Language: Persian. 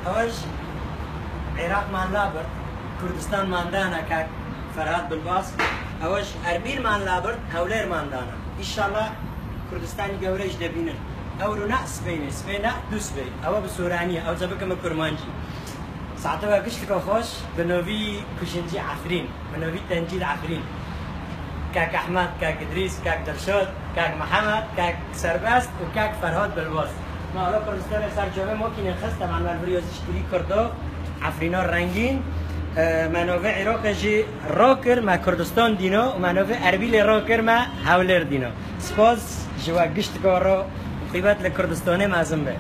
اوش عراق مان لابرد كردستان مان دانا كاك فرهاد بالباس اوش اربيل مان لابرد هولير مان دانا ان شاء الله كردستاني قوريش دبينن اورونا سبينا دو سبي او بسورانية او زبكم كرمانجي ساعتها قشتك خوش بنوفي كوشنجي عفرين بنوفي تنجيل عفرين كاك احمد كاك ادريس كاك درشود كاك محمد كاك سربست وكاك فرهاد بالباس ما حالا کردستان سر جامعه ما که نخستم عن البریاز اشتری کرده عفرینا رنگین منافع عراق جی راکر ما کردستان دینا و منافع اربیل راکر ما هولر دینا سپاس جوا گشت کارا قیبت لکردستان معظم به